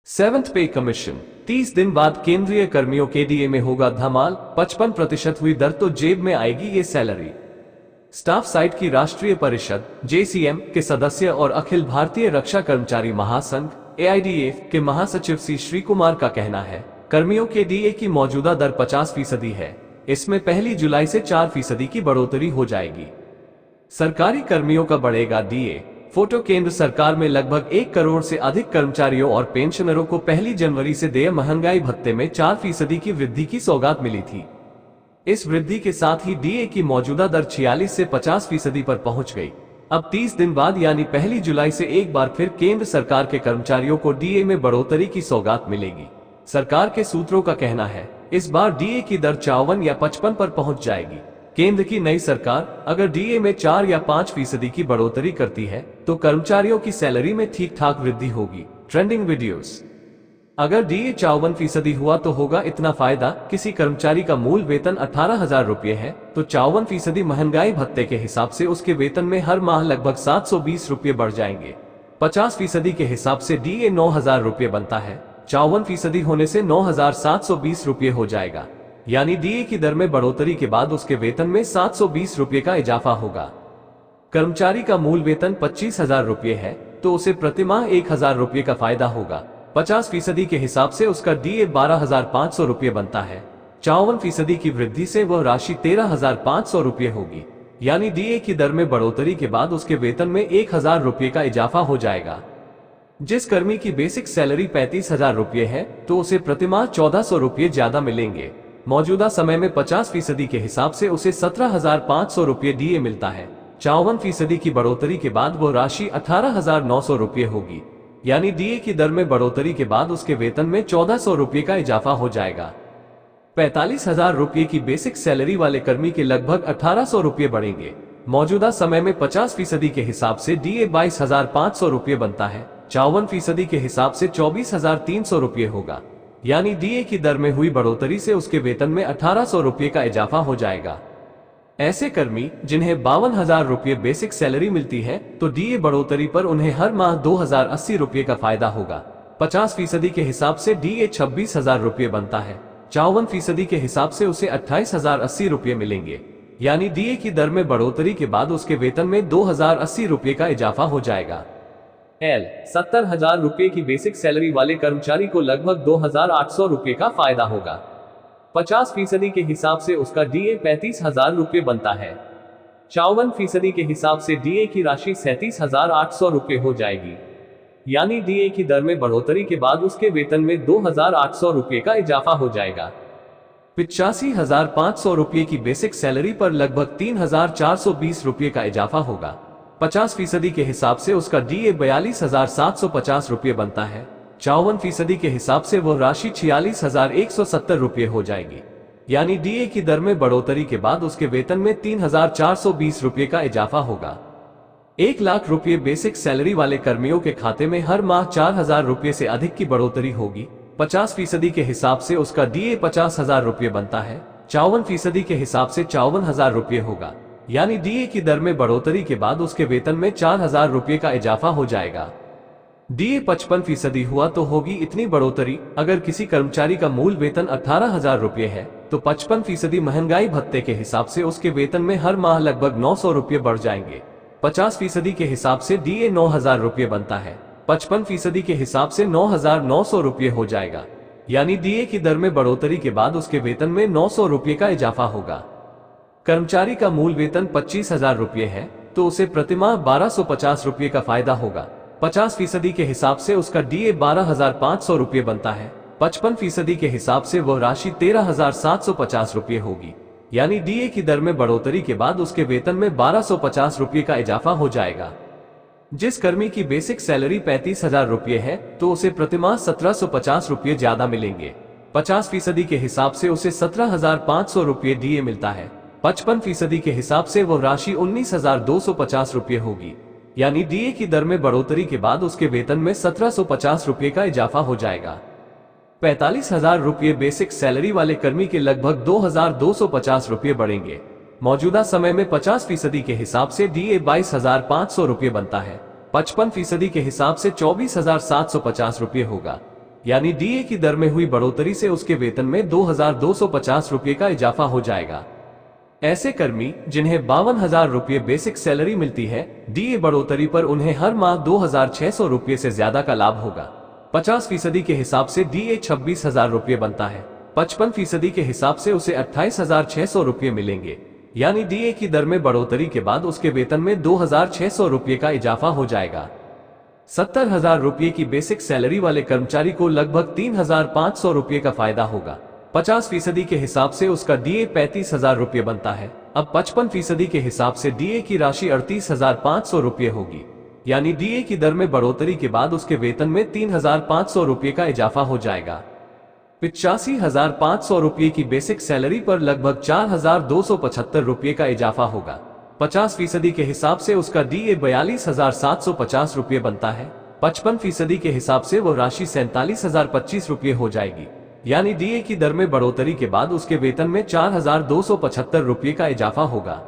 Seventh पे commission 30 दिन बाद केंद्रीय कर्मियों के डीए में होगा धमाल। 55% हुई दर तो जेब में आएगी ये सैलरी। स्टाफ साइट की राष्ट्रीय परिषद जेसीएम के सदस्य और अखिल भारतीय रक्षा कर्मचारी महासंघ एआईडीएफ के महासचिव सी श्री कुमार का कहना है, कर्मियों के डीए की मौजूदा दर 50% है। इसमें 1 जुलाई से 4% की बढ़ोतरी हो जाएगी। सरकारी कर्मियों का बढ़ेगा डीए। फोटो केंद्र सरकार में लगभग 1 करोड़ से अधिक कर्मचारियों और पेंशनरों को 1 जनवरी से देय महंगाई भत्ते में 4% की वृद्धि की सौगात मिली थी। इस वृद्धि के साथ ही डीए की मौजूदा दर 46 से 50% पर पहुंच गई। अब 30 दिन बाद यानी 1 जुलाई से एक बार फिर केंद्र सरकार के कर्मचारियों को डीए में बढ़ोतरी की सौगात मिलेगी। सरकार के सूत्रों का कहना है, इस बार डीए की दर 54 या 55 पर पहुंच जाएगी। केंद्र की नई सरकार अगर डीए में 4 या 5% की बढ़ोतरी करती है तो कर्मचारियों की सैलरी में ठीक ठाक वृद्धि होगी। Trending videos. अगर डीए 54% हुआ तो होगा इतना फायदा। किसी कर्मचारी का मूल वेतन 18,000 रुपये है तो 54% महंगाई भत्ते के हिसाब से उसके वेतन में हर माह लगभग 720 रुपये बढ़ जाएंगे। 50% के हिसाब से डीए 9,000 रुपये बनता है। 54% होने से 9,720 रुपये हो जाएगा। यानी डीए की दर में बढ़ोतरी के बाद उसके वेतन में 720 रुपये का इजाफा होगा। कर्मचारी का मूल वेतन 25,000 रुपये है तो उसे प्रतिमाह 1,000 रुपये का फायदा होगा। 50% के हिसाब से उसका डीए 12,500 रुपये बनता है। 54% की वृद्धि से वह राशि 13,500 रुपये होगी। यानी डीए की दर में बढ़ोतरी के बाद उसके वेतन में 1,000 रुपये का इजाफा हो जाएगा। जिस कर्मी की बेसिक सैलरी 35,000 रुपये है तो उसे प्रतिमाह 1,400 रुपये ज्यादा मिलेंगे। मौजूदा समय में 50% के हिसाब से उसे 17,500 रुपये डीए मिलता है। 54% की बढ़ोतरी के बाद वो राशि 18,900 रुपये होगी। यानी डीए की दर में बढ़ोतरी के बाद उसके वेतन में 1,400 रुपये का इजाफा हो जाएगा। 45,000 रुपये की बेसिक सैलरी वाले कर्मी के लगभग 1,800 रुपये बढ़ेंगे। मौजूदा समय में 50% के हिसाब से डीए 22,500 रुपये बनता है। 54% के हिसाब से 24,300 रुपये होगा। यानी डीए की दर में हुई बढ़ोतरी से उसके वेतन में 1,800 रुपये का इजाफा हो जाएगा। ऐसे कर्मी जिन्हें 52,000 रुपये बेसिक सैलरी मिलती है तो डीए बढ़ोतरी पर उन्हें हर माह 2,080 रुपये का फायदा होगा। 50% के हिसाब से डीए 26,000 रुपये बनता है। 54% के हिसाब से उसे 28,080 रुपये मिलेंगे। यानी डीए की दर में बढ़ोतरी के बाद उसके वेतन में 2,080 रुपये का इजाफा हो जाएगा। 70,000 रुपये की बेसिक सैलरी वाले कर्मचारी को लगभग 2,800 रुपये का फायदा होगा। 50% के हिसाब से उसका डीए 35,000 रुपये बनता है। 54% के हिसाब से डीए की राशि 37,800 रुपये हो जाएगी। यानी डीए की दर में बढ़ोतरी के बाद उसके वेतन में 2,800 रुपये का इजाफा हो जाएगा। 85,500 रुपये की बेसिक सैलरी पर लगभग 3,420 रुपये का इजाफा होगा। 50% के हिसाब से उसका डीए 42,750 रुपये बनता है। 54% के हिसाब से वह राशि 46,170 रुपये हो जाएगी। यानी डीए की दर में बढ़ोतरी के बाद उसके वेतन में 3,420 रुपये का इजाफा होगा। 1 लाख रुपये बेसिक सैलरी वाले कर्मियों के खाते में हर माह 4,000 रुपये से अधिक की बढ़ोतरी होगी। 50% के हिसाब से उसका डीए 50,000 रुपये बनता है। 54% के हिसाब से 54,000 रुपये होगा। यानी डीए की दर में बढ़ोतरी के बाद उसके वेतन में 4,000 रुपये का इजाफा हो जाएगा। डीए 55% हुआ तो होगी इतनी बढ़ोतरी। अगर किसी कर्मचारी का मूल वेतन 18,000 रुपये है तो 55% महंगाई भत्ते के हिसाब से उसके वेतन में हर माह लगभग 900 रुपये बढ़ जाएंगे। 50% के हिसाब से डीए 9,000 रुपये बनता है। 55% के हिसाब से 9,900 रुपये हो जाएगा। यानी डीए की दर में बढ़ोतरी के बाद उसके वेतन में 900 रुपये का इजाफा होगा। कर्मचारी का मूल वेतन 25,000 रुपये है तो उसे प्रतिमाह 1,250 रुपये का फायदा होगा। 50% के हिसाब से उसका डीए 12,500 रुपये बनता है। 55% के हिसाब से वह राशि 13,750 रुपये होगी। यानी डीए की दर में बढ़ोतरी के बाद उसके वेतन में 1,250 रुपये का इजाफा हो जाएगा। जिस कर्मी की बेसिक सैलरी 35,000 रुपये है तो उसे प्रतिमाह 1,750 रुपये ज्यादा मिलेंगे। 50% के हिसाब से उसे 17,500 रुपये डीए मिलता है। 55% के हिसाब से वह राशि 19,250 रुपये होगी। यानी डीए की दर में बढ़ोतरी के बाद उसके वेतन में 1,750 रुपये का इजाफा हो जाएगा। 45,000 रुपये बेसिक सैलरी वाले कर्मी के लगभग 2,250 रुपये बढ़ेंगे। मौजूदा समय में 50% के हिसाब से डीए 22,500 रुपये बनता है। 55% के हिसाब से 24,750 रुपये होगा। यानी डीए की दर में हुई बढ़ोतरी से उसके वेतन में 2250 रुपये का इजाफा हो जाएगा। ऐसे कर्मी जिन्हें 52,000 रुपये बेसिक सैलरी मिलती है, डीए बढ़ोतरी पर उन्हें हर माह 2,600 रुपये से ज्यादा का लाभ होगा। 50% के हिसाब से डीए 26,000 रुपये बनता है। 55% के हिसाब से उसे 28,600 रुपये मिलेंगे। यानी डीए की दर में बढ़ोतरी के बाद उसके वेतन में 2,600 रुपये का इजाफा हो जाएगा। 70,000 रुपये की बेसिक सैलरी वाले कर्मचारी को लगभग 3,500 रुपये का फायदा होगा। 50% के हिसाब से उसका डीए 35,000 रुपये बनता है। अब 55% के हिसाब से डीए की राशि 38,500 रुपये होगी। यानी डीए की दर में बढ़ोतरी के बाद उसके वेतन में 3,500 रुपये का इजाफा हो जाएगा। 85,500 रुपये की बेसिक सैलरी पर लगभग 4,275 रुपये का इजाफा होगा। 50% के हिसाब से उसका डीए 42,750 रुपये बनता है। 55% के हिसाब से वो राशि 47,025 रुपये हो जाएगी। यानी डीए की दर में बढ़ोतरी के बाद उसके वेतन में 4,275 रुपये का इजाफा होगा।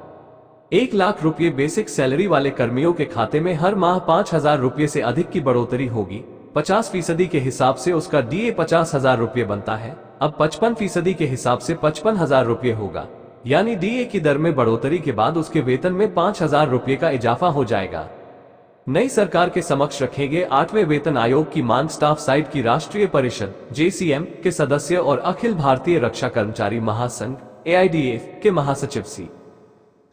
1 लाख रुपये बेसिक सैलरी वाले कर्मियों के खाते में हर माह 5,000 रुपये से अधिक की बढ़ोतरी होगी। 50% के हिसाब से उसका डीए 50,000 रुपये बनता है। अब 55% के हिसाब से 55,000 रुपये होगा। यानी डीए की दर में बढ़ोतरी के बाद उसके वेतन में 5,000 रुपये का इजाफा हो जाएगा। नई सरकार के समक्ष रखे गए 8वें वेतन आयोग की मांग स्टाफ साइड की राष्ट्रीय परिषद JCM के सदस्य और अखिल भारतीय रक्षा कर्मचारी महासंघ AIDF के महासचिव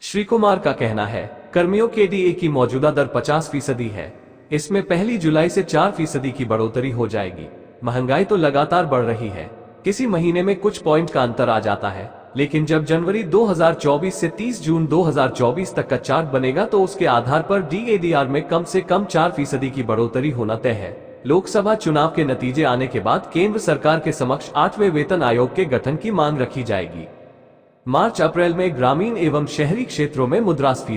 श्री कुमार का कहना है, कर्मियों के डीए की मौजूदा दर 50% है। इसमें 1 जुलाई से 4% की बढ़ोतरी हो जाएगी। महंगाई तो लगातार बढ़ रही है, किसी महीने में कुछ पॉइंट का अंतर आ जाता है, लेकिन जब जनवरी 2024 से 30 जून 2024 तक का चार्ट बनेगा तो उसके आधार पर DADR में कम से कम 4% की बढ़ोतरी होना तय है। लोकसभा चुनाव के नतीजे आने के बाद केंद्र सरकार के समक्ष 8वें वेतन आयोग के गठन की मांग रखी जाएगी। मार्च अप्रैल में ग्रामीण एवं शहरी क्षेत्रों में मुद्रास्फीति